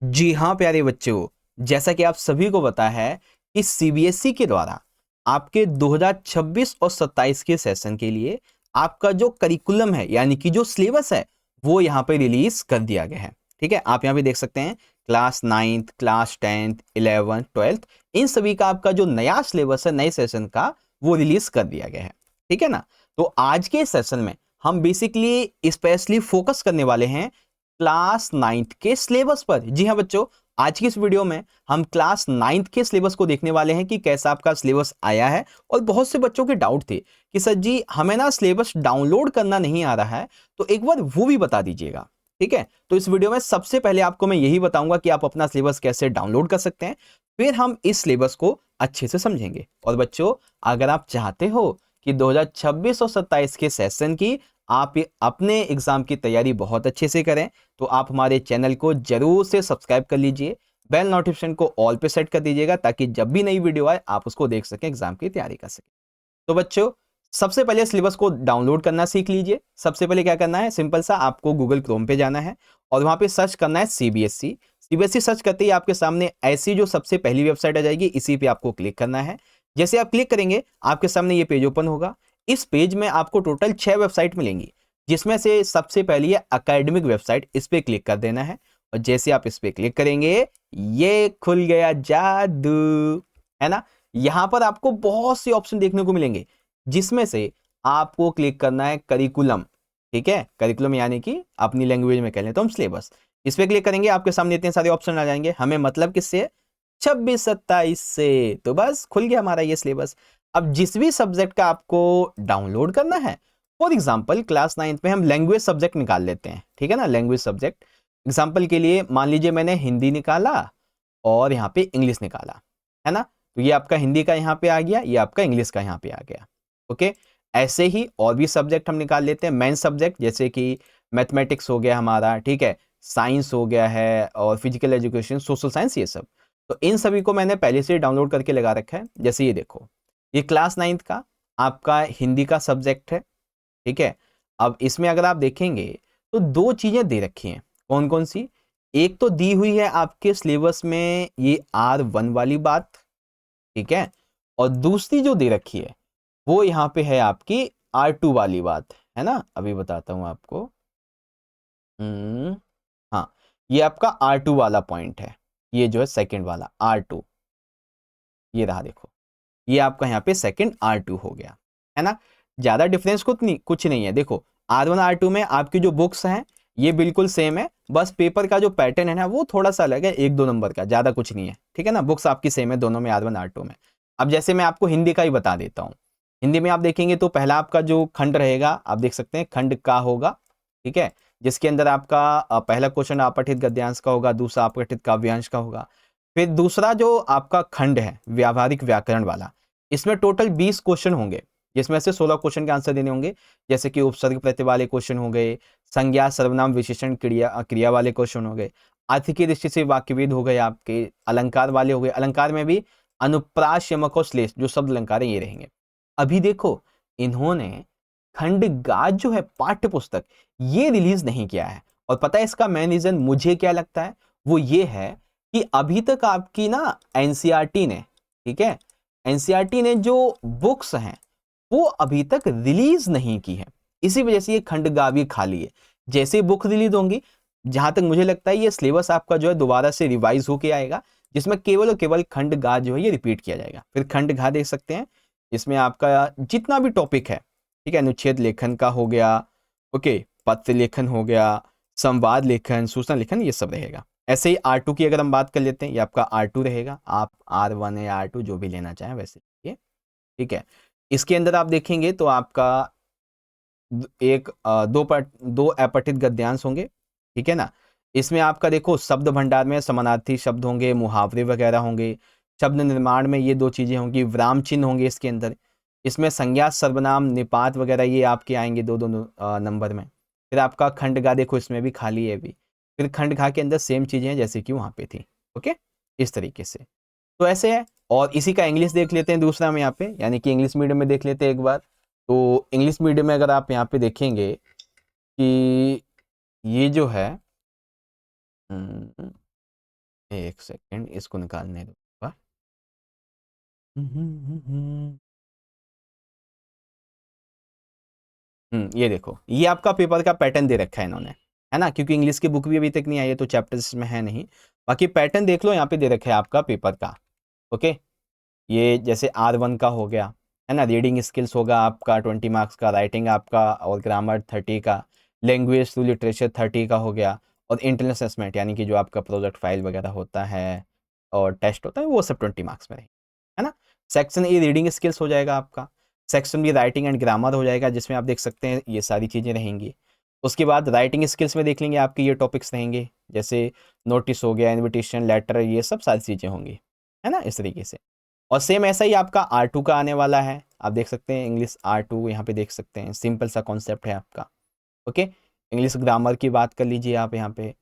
जी हाँ प्यारे बच्चों, जैसा कि आप सभी को पता है कि सीबीएसई के द्वारा आपके 2026 और 27 के सेशन के लिए आपका जो करिकुलम है यानी कि जो सिलेबस है वो यहाँ पे रिलीज कर दिया गया है। ठीक है, आप यहाँ पे देख सकते हैं class 9th, class 10th, 11th, 12th इन सभी का आपका जो नया सिलेबस है नए सेशन का वो रिलीज कर दिया गया है। ठीक है ना। तो आज के सेशन में हम बेसिकली स्पेशली फोकस करने वाले हैं क्लास 9th के सिलेबस पर। जी हाँ बच्चों, आज की इस वीडियो में हम क्लास 9th के सिलेबस को देखने वाले हैं कि कैसा आपका सिलेबस आया है। और बहुत से बच्चों के डाउट थे कि सर जी हमें ना सिलेबस डाउनलोड करना नहीं आ रहा है, तो एक बार वो भी बता दीजिएगा। ठीक है, तो इस वीडियो में सबसे पहले आपको मैं यही बताऊंगा कि आप अपना सिलेबस कैसे डाउनलोड कर सकते हैं, फिर हम इस सिलेबस को अच्छे से समझेंगे। और बच्चों, अगर आप चाहते हो कि 2026 और 27 के सेशन की आप अपने एग्जाम की तैयारी बहुत अच्छे से करें, तो आप हमारे चैनल को जरूर से सब्सक्राइब कर लीजिए, बेल नोटिफिकेशन को ऑल पे सेट कर दीजिएगा ताकि जब भी नई वीडियो आए आप उसको देख सकें, एग्जाम की तैयारी कर सकें। तो बच्चों, सबसे पहले सिलेबस को डाउनलोड करना सीख लीजिए। सबसे पहले क्या करना है, सिंपल सा आपको गूगल क्रोम पे जाना है और वहां पे सर्च करना है सीबीएसई। सीबीएसई सर्च करते ही आपके सामने ऐसी जो सबसे पहली वेबसाइट आ जाएगी, इसी पे आपको क्लिक करना है। जैसे आप क्लिक करेंगे आपके सामने ये पेज ओपन होगा। इस पेज में आपको टोटल 6 वेबसाइट मिलेंगी, जिसमें से सबसे पहली है अकेडमिक वेबसाइट, इस पे क्लिक कर देना है। और जैसे आप इस पे क्लिक करेंगे ये खुल गया जादू, है ना। यहां पर आपको बहुत से ऑप्शन देखने को मिलेंगे, जिसमें से आपको क्लिक करना है करिकुलम। ठीक है, करिकुलम यानी कि अपनी लैंग्वेज में कह लें तो हम सिलेबस। इस पे क्लिक करेंगे आपके सामने इतने सारे ऑप्शन आ जाएंगे। हमें मतलब किससे, 26-27 से। तो बस खुल गया हमारा ये सिलेबस। अब जिस भी सब्जेक्ट का आपको डाउनलोड करना है, फॉर एग्जाम्पल क्लास 9th में हम लैंग्वेज सब्जेक्ट निकाल लेते हैं। ठीक है ना, लैंग्वेज सब्जेक्ट एग्जाम्पल के लिए मान लीजिए मैंने हिंदी निकाला और यहाँ पे इंग्लिश निकाला, है ना। तो ये आपका हिंदी का यहाँ पे आ गया, ये आपका इंग्लिश का यहाँ पे आ गया। ओके, ऐसे ही और भी सब्जेक्ट हम निकाल लेते हैं, मेन सब्जेक्ट, जैसे कि मैथमेटिक्स हो गया हमारा, ठीक है, साइंस हो गया है और फिजिकल एजुकेशन, सोशल साइंस, ये सब। तो इन सभी को मैंने पहले से डाउनलोड करके लगा रखा है। जैसे ये देखो, ये क्लास 9th का आपका हिंदी का सब्जेक्ट है। ठीक है, अब इसमें अगर आप देखेंगे तो दो चीजें दे रखी हैं। कौन कौन सी, एक तो दी हुई है आपके सिलेबस में ये R1 वाली बात, ठीक है, और दूसरी जो दे रखी है वो यहाँ पे है आपकी R2 वाली बात, है ना। अभी बताता हूं आपको। हाँ, ये आपका R2 वाला पॉइंट है, ये जो है सेकंड वाला R2, ये रहा देखो, ये आपका यहाँ पे सेकंड R2 हो गया, है ना। ज्यादा डिफरेंस कुछ नहीं है। देखो R1 R2 में आपकी जो बुक्स हैं ये बिल्कुल सेम है, बस पेपर का जो पैटर्न है ना वो थोड़ा सा अलग है, 1-2 नंबर का, ज्यादा कुछ नहीं है। ठीक है ना, बुक्स आपकी सेम है दोनों में, R1 R2 में। अब जैसे मैं आपको हिंदी का ही बता देता हूँ। हिंदी में आप देखेंगे तो पहला आपका जो खंड रहेगा, आप देख सकते हैं खंड का होगा। ठीक है, जिसके अंदर आपका पहला क्वेश्चन अपठित गद्यांश का होगा, दूसरा अपठित काव्यांश का होगा। फिर दूसरा जो आपका खंड है व्यावहारिक व्याकरण वाला, इसमें टोटल 20 क्वेश्चन होंगे, जिसमें से 16 क्वेश्चन के आंसर देने होंगे। जैसे कि उपसर्ग प्रत्यय वाले क्वेश्चन हो गए, संज्ञा सर्वनाम विशेषण क्रिया क्रिया वाले क्वेश्चन हो गए, अर्थ की दृष्टि से वाक्यविद हो गए, आपके अलंकार वाले हो गए। अलंकार में भी अनुप्रास, यमक और श्लेष जो शब्द अलंकार है ये रहेंगे। अभी देखो, इन्होंने खंड गाज जो है पाठ्य पुस्तक ये रिलीज नहीं किया है। और पता है इसका मेन रीजन मुझे क्या लगता है, वो ये है कि अभी तक आपकी ना एनसीईआरटी ने, ठीक है, एनसीईआरटी ने जो बुक्स हैं वो अभी तक रिलीज नहीं की है। इसी वजह से ये खंडगावी खाली है। जैसे बुक रिलीज होंगी, जहां तक मुझे लगता है ये सिलेबस आपका जो है दोबारा से रिवाइज होके आएगा, जिसमें केवल और केवल खंडगा जो है ये रिपीट किया जाएगा। फिर खंडगा देख सकते हैं, इसमें आपका जितना भी टॉपिक है, ठीक है, अनुच्छेद लेखन का हो गया, ओके, पत्र लेखन हो गया, संवाद लेखन, सूचना लेखन, ये सब रहेगा। ऐसे ही R2 की अगर हम बात कर लेते हैं, ये आपका R2 रहेगा। आप R1 या R2 जो भी लेना चाहें वैसे ये, ठीक है। इसके अंदर आप देखेंगे तो आपका दो अपठित गद्यांश होंगे, ठीक है ना। इसमें आपका देखो शब्द भंडार में समानार्थी शब्द होंगे, मुहावरे वगैरह होंगे। शब्द निर्माण में ये दो चीजें होंगी, विराम चिन्ह होंगे इसके अंदर। इसमें संज्ञा सर्वनाम निपात वगैरह ये आपके आएंगे दो दो नंबर में। फिर आपका खंडगा देखो, इसमें भी खाली है भी। फिर खंडगा के अंदर सेम चीजें हैं जैसे कि वहां पे थी। ओके, इस तरीके से तो ऐसे है। और इसी का इंग्लिश देख लेते हैं दूसरा हम यहाँ पे, यानी कि इंग्लिश मीडियम में देख लेते हैं एक बार। तो इंग्लिश मीडियम में अगर आप यहाँ पे देखेंगे कि ये जो है, एक सेकेंड, इसको निकालने दो। ये देखो, ये आपका पेपर का पैटर्न दे रखा है इन्होंने, है ना, क्योंकि इंग्लिश की बुक भी अभी तक नहीं आई है तो चैप्टर्स में है नहीं। बाकी पैटर्न देख लो, यहाँ पे दे रखा है आपका पेपर का। ओके, ये जैसे R1 का हो गया, है ना, रीडिंग स्किल्स होगा आपका 20 मार्क्स का, राइटिंग आपका और ग्रामर 30 का, लैंग्वेज टू लिटरेचर 30 का हो गया, और इंटरनल असेसमेंट यानी कि जो आपका प्रोजेक्ट फाइल वगैरह होता है और टेस्ट होता है वो सब 20 मार्क्स में रहेगा, है ना। सेक्शन ए रीडिंग स्किल्स हो जाएगा आपका, section be writing and grammar हो जाएगा, जिसमें आप देख सकते हैं ये सारी चीज़ें रहेंगी। उसके बाद राइटिंग स्किल्स में देख लेंगे आपके ये टॉपिक्स रहेंगे, जैसे नोटिस हो गया, इन्विटेशन लेटर, ये सब सारी चीज़ें होंगी, है ना, इस तरीके से। और सेम ऐसा ही आपका R2 का आने वाला है, आप देख सकते हैं इंग्लिश R2 यहाँ पे देख सकते हैं, सिंपल सा कॉन्सेप्ट है आपका। ओके, इंग्लिश ग्रामर की बात कर लीजिए आप यहाँ पे,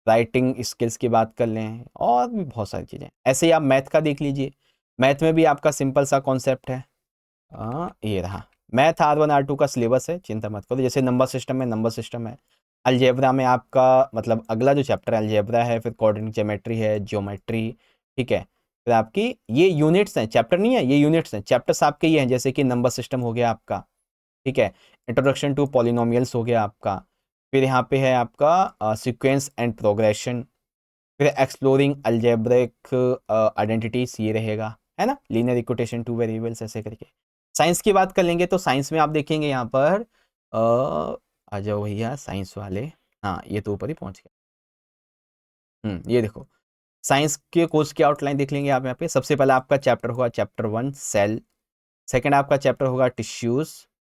राइटिंग स्किल्स की बात कर लें, और भी बहुत सारी चीज़ें। ऐसे ही आप मैथ का देख लीजिए, मैथ में भी आपका सिंपल सा कॉन्सेप्ट है। ये रहा मैथ R1 R2 का सिलेबस है, चिंता मत करो। जैसे नंबर सिस्टम में नंबर सिस्टम है, अलजेब्रा में आपका मतलब अगला जो चैप्टर है अलजेब्रा है, फिर कोऑर्डिनेट ज्योमेट्री है, ज्योमेट्री, ठीक है। फिर आपकी ये यूनिट्स हैं, चैप्टर नहीं है, ये यूनिट्स हैं, चैप्टर्स आपके ये हैं, जैसे कि नंबर सिस्टम हो गया आपका, ठीक है, इंट्रोडक्शन टू पॉलिनोमियल्स हो गया आपका, फिर यहाँ पे है आपका सीक्वेंस एंड प्रोग्रेशन, फिर एक्सप्लोरिंग अलजेब्रिक आइडेंटिटीज ये रहेगा, है ना, लीनियर इक्वेशन टू वेरिएबल्स ऐसे करके। साइंस की बात कर लेंगे तो साइंस में आप देखेंगे यहाँ पर आ जाओ भैया साइंस वाले, हाँ ये तो ऊपर ही पहुँच गया। ये देखो साइंस के कोर्स की आउटलाइन देख लेंगे आप यहाँ पे। सबसे पहला आपका चैप्टर होगा चैप्टर 1 सेल, सेकंड आपका चैप्टर होगा टिश्यूज,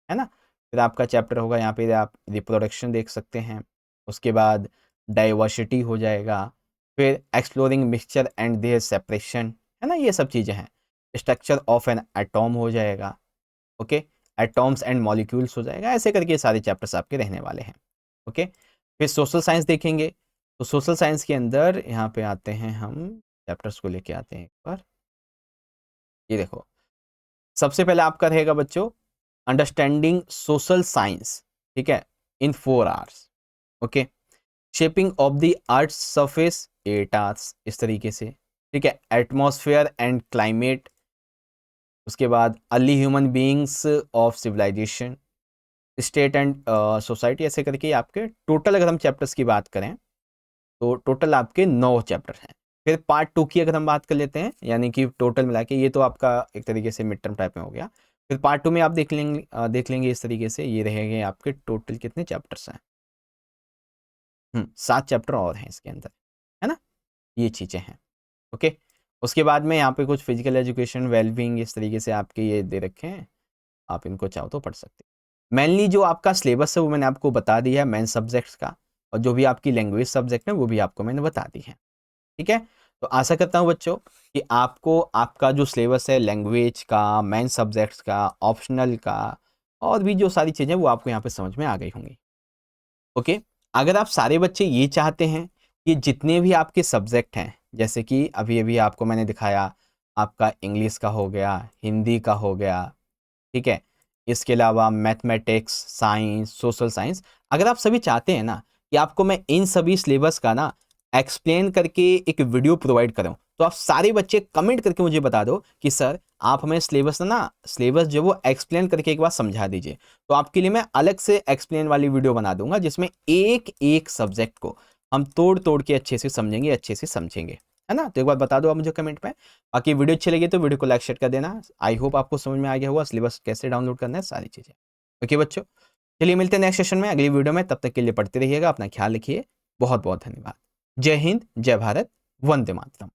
है ना, फिर आपका चैप्टर होगा यहाँ पे आप रिप्रोडक्शन देख सकते हैं, उसके बाद डाइवर्सिटी हो जाएगा, फिर exploring mixture and their separation, है ना, ये सब चीज़ें हैं। स्ट्रक्चर ऑफ एन एटॉम हो जाएगा, ओके, एटॉम्स एंड मॉलिक्यूल्स हो जाएगा, ऐसे करके सारे चैप्टर्स आपके रहने वाले हैं। ओके, फिर सोशल साइंस देखेंगे, तो सोशल साइंस के अंदर यहाँ पे आते हैं हम, चैप्टर्स को लेके आते हैं एक बार। ये देखो सबसे पहले आपका रहेगा बच्चों अंडरस्टैंडिंग सोशल साइंस, ठीक है, इन 4 hours. Okay, shaping of the earth surface 8 hours, इस तरीके से, ठीक है, एटमॉस्फेयर एंड क्लाइमेट, उसके बाद early human beings of civilisation, state and society, ऐसे करके आपके टोटल अगर हम चैप्टर्स की बात करें तो टोटल आपके 9 चैप्टर हैं। फिर पार्ट 2 की अगर हम बात कर लेते हैं, यानी कि टोटल मिला के, ये तो आपका एक तरीके से मिड टर्म टाइप में हो गया। फिर पार्ट 2 में आप देख लेंगे इस तरीके से, ये रहेंगे आपके टोटल कितने चैप्टर्स हैं। 7 चैप्टर और हैं इसके अंदर, है ना, ये चीज़ें हैं। ओके, उसके बाद में यहाँ पे कुछ फिजिकल एजुकेशन, वेलबींग, इस तरीके से आपके ये दे रखे हैं, आप इनको चाहो तो पढ़ सकते हैं। मेनली जो आपका सिलेबस है वो मैंने आपको बता दिया है मेन सब्जेक्ट्स का, और जो भी आपकी लैंग्वेज सब्जेक्ट है वो भी आपको मैंने बता दी है, ठीक है। तो आशा करता हूँ बच्चों कि आपको आपका जो सिलेबस है लैंग्वेज का, मेन सब्जेक्ट्स का, ऑप्शनल का, और भी जो सारी चीज़ें वो आपको यहाँ पे समझ में आ गई होंगी। ओके, अगर आप सारे बच्चे ये चाहते हैं कि जितने भी आपके सब्जेक्ट हैं, जैसे कि अभी अभी आपको मैंने दिखाया, आपका इंग्लिश का हो गया, हिंदी का हो गया, ठीक है, इसके अलावा मैथमेटिक्स, साइंस, सोशल साइंस, अगर आप सभी चाहते हैं ना कि आपको मैं इन सभी सिलेबस का ना एक्सप्लेन करके एक वीडियो प्रोवाइड करूं, तो आप सारे बच्चे कमेंट करके मुझे बता दो कि सर आप हमें सिलेबस जो वो एक्सप्लेन करके एक बार समझा दीजिए। तो आपके लिए मैं अलग से एक्सप्लेन वाली वीडियो बना दूंगा, जिसमें एक एक सब्जेक्ट को हम तोड़ तोड़ के अच्छे से समझेंगे, अच्छे से समझेंगे, है ना। तो एक बार बता दो आप मुझे कमेंट में। बाकी वीडियो अच्छी लगी तो वीडियो को लाइक शेयर कर देना। आई होप आपको समझ में आ गया होगा सिलेबस कैसे डाउनलोड करना है, सारी चीज़ें। ओके बच्चों, चलिए मिलते हैं नेक्स्ट सेशन में अगली वीडियो में, तब तक के लिए पढ़ते रहिएगा, अपना ख्याल रखिए, बहुत बहुत धन्यवाद। जय हिंद, जय भारत, वंदे मातरम।